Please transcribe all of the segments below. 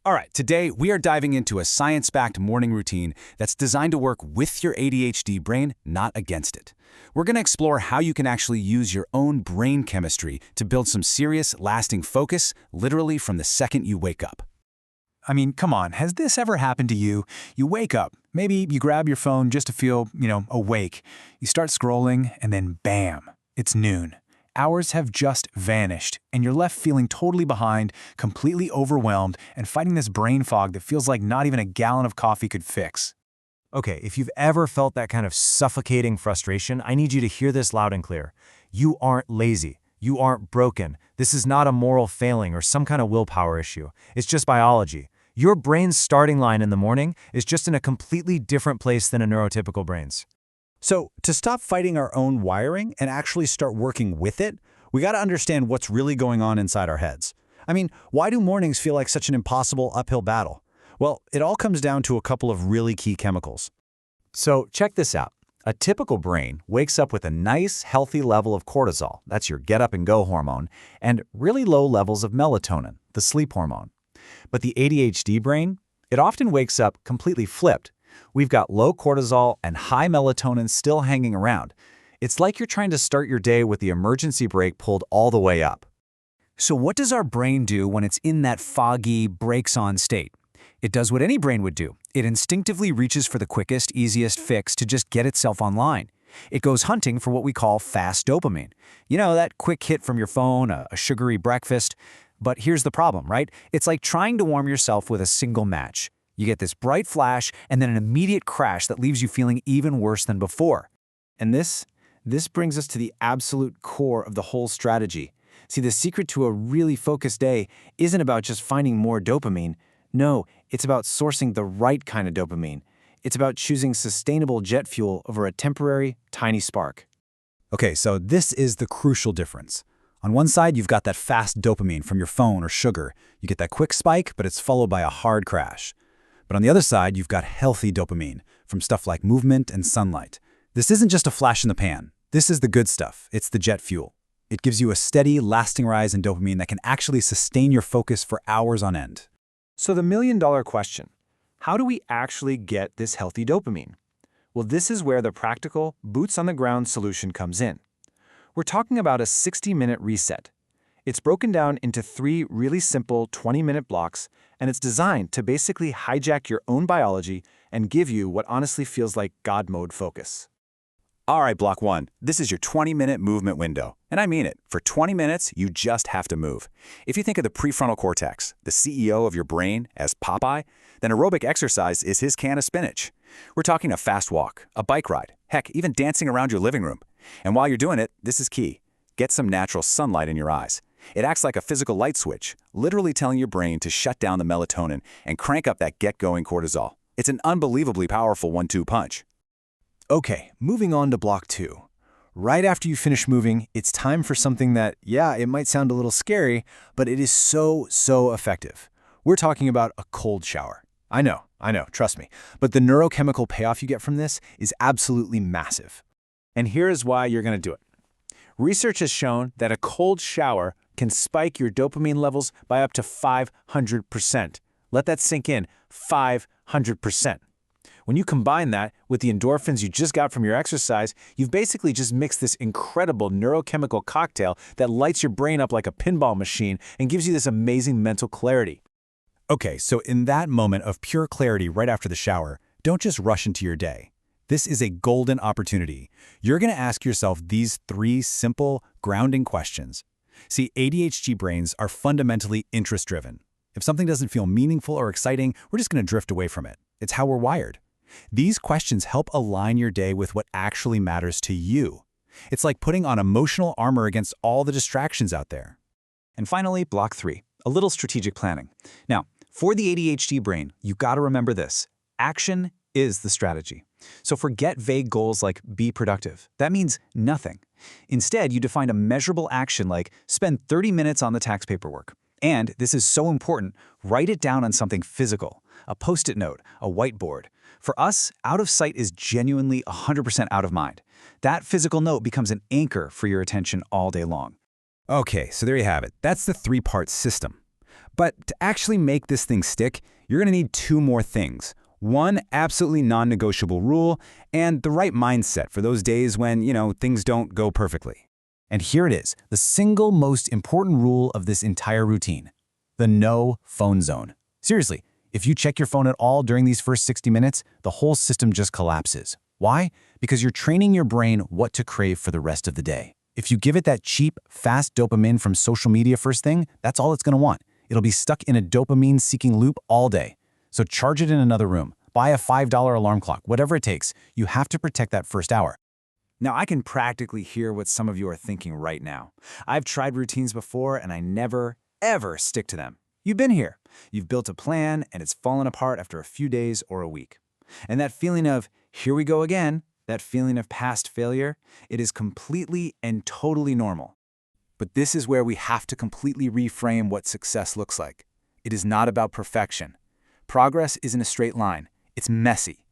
All right, today we are diving into a science-backed morning routine that's designed to work with your ADHD brain, not against it. We're going to explore how you can actually use your own brain chemistry to build some serious, lasting focus, literally from the second you wake up. I mean, come on, has this ever happened to you? You wake up, maybe you grab your phone just to feel, awake. You start scrolling, and then bam, it's noon. Hours have just vanished, and you're left feeling totally behind, completely overwhelmed, and fighting this brain fog that feels like not even a gallon of coffee could fix. Okay, if you've ever felt that kind of suffocating frustration, I need you to hear this loud and clear. You aren't lazy. You aren't broken. This is not a moral failing or some kind of willpower issue. It's just biology. Your brain's starting line in the morning is just in a completely different place than a neurotypical brain's. So, to stop fighting our own wiring and actually start working with it, we got to understand what's really going on inside our heads. I mean, why do mornings feel like such an impossible uphill battle? Well, it all comes down to a couple of really key chemicals. So check this out. A typical brain wakes up with a nice, healthy level of cortisol, that's your get-up-and-go hormone, and really low levels of melatonin, the sleep hormone. But the ADHD brain, it often wakes up completely flipped. We've got low cortisol and high melatonin still hanging around. It's like you're trying to start your day with the emergency brake pulled all the way up. So what does our brain do when it's in that foggy, brakes-on state? It does what any brain would do. It instinctively reaches for the quickest, easiest fix to just get itself online. It goes hunting for what we call fast dopamine. You know, that quick hit from your phone, a sugary breakfast. But here's the problem, right? It's like trying to warm yourself with a single match. You get this bright flash and then an immediate crash that leaves you feeling even worse than before. And this brings us to the absolute core of the whole strategy. See, the secret to a really focused day isn't about just finding more dopamine. No, it's about sourcing the right kind of dopamine. It's about choosing sustainable jet fuel over a temporary, tiny spark. Okay, so this is the crucial difference. On one side, you've got that fast dopamine from your phone or sugar. You get that quick spike, but it's followed by a hard crash. But on the other side, you've got healthy dopamine from stuff like movement and sunlight. This isn't just a flash in the pan. This is the good stuff. It's the jet fuel. It gives you a steady, lasting rise in dopamine that can actually sustain your focus for hours on end. So the million-dollar question, how do we actually get this healthy dopamine? Well, this is where the practical, boots-on-the-ground solution comes in. We're talking about a 60-minute reset. It's broken down into 3 really simple 20-minute blocks, and it's designed to basically hijack your own biology and give you what honestly feels like God mode focus. All right, Block 1, this is your 20-minute movement window. And I mean it. For 20 minutes, you just have to move. If you think of the prefrontal cortex, the CEO of your brain, as Popeye, then aerobic exercise is his can of spinach. We're talking a fast walk, a bike ride, heck, even dancing around your living room. And while you're doing it, this is key. Get some natural sunlight in your eyes. It acts like a physical light switch, literally telling your brain to shut down the melatonin and crank up that get-going cortisol. It's an unbelievably powerful 1-2 punch. Okay, moving on to block 2. Right after you finish moving, it's time for something that, yeah, it might sound a little scary, but it is so effective. We're talking about a cold shower. I know, trust me. But the neurochemical payoff you get from this is absolutely massive. And here is why you're going to do it. Research has shown that a cold shower can spike your dopamine levels by up to 500%. Let that sink in, 500%. When you combine that with the endorphins you just got from your exercise, you've basically just mixed this incredible neurochemical cocktail that lights your brain up like a pinball machine and gives you this amazing mental clarity. Okay, so in that moment of pure clarity right after the shower, don't just rush into your day. This is a golden opportunity. You're going to ask yourself these 3 simple, grounding questions. See, ADHD brains are fundamentally interest-driven. If something doesn't feel meaningful or exciting, we're just going to drift away from it. It's how we're wired. These questions help align your day with what actually matters to you. It's like putting on emotional armor against all the distractions out there. And finally, block 3, a little strategic planning. Now, for the ADHD brain, you got to remember this. Action is the strategy. So forget vague goals like be productive. That means nothing. Instead, you define a measurable action like spend 30 minutes on the tax paperwork. And this is so important, write it down on something physical, a Post-it note, a whiteboard. For us, out of sight is genuinely 100% out of mind. That physical note becomes an anchor for your attention all day long. Okay, so there you have it. That's the 3-part system. But to actually make this thing stick, you're going to need two more things. One absolutely non-negotiable rule, and the right mindset for those days when, things don't go perfectly. And here it is, the single most important rule of this entire routine: the no phone zone. Seriously, if you check your phone at all during these first 60 minutes, the whole system just collapses. Why? Because you're training your brain what to crave for the rest of the day. If you give it that cheap, fast dopamine from social media first thing, that's all it's going to want. It'll be stuck in a dopamine-seeking loop all day. So charge it in another room. Buy a $5 alarm clock, whatever it takes. You have to protect that first hour. Now, I can practically hear what some of you are thinking right now. I've tried routines before, and I never, ever stick to them. You've been here. You've built a plan, and it's fallen apart after a few days or a week. And that feeling of, here we go again, that feeling of past failure, it is completely and totally normal. But this is where we have to completely reframe what success looks like. It is not about perfection. Progress isn't a straight line. It's messy.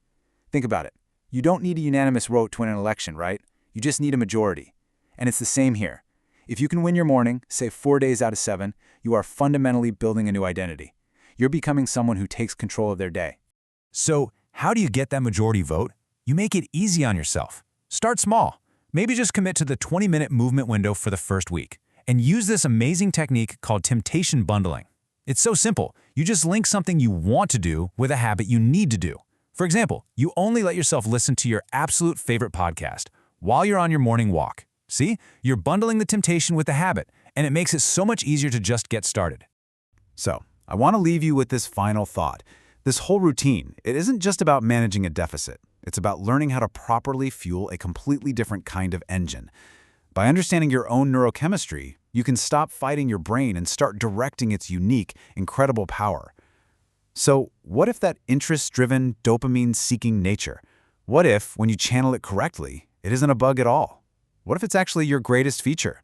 Think about it. You don't need a unanimous vote to win an election, right? You just need a majority. And it's the same here. If you can win your morning, say 4 days out of 7, you are fundamentally building a new identity. You're becoming someone who takes control of their day. So, how do you get that majority vote? You make it easy on yourself. Start small. Maybe just commit to the 20-minute movement window for the first week. And use this amazing technique called temptation bundling. It's so simple. You just link something you want to do with a habit you need to do. For example, you only let yourself listen to your absolute favorite podcast while you're on your morning walk. See? You're bundling the temptation with the habit, and it makes it so much easier to just get started. So, I want to leave you with this final thought. This whole routine, it isn't just about managing a deficit. It's about learning how to properly fuel a completely different kind of engine. By understanding your own neurochemistry, you can stop fighting your brain and start directing its unique, incredible power. So, what if that interest-driven, dopamine-seeking nature? What if, when you channel it correctly, it isn't a bug at all? What if it's actually your greatest feature?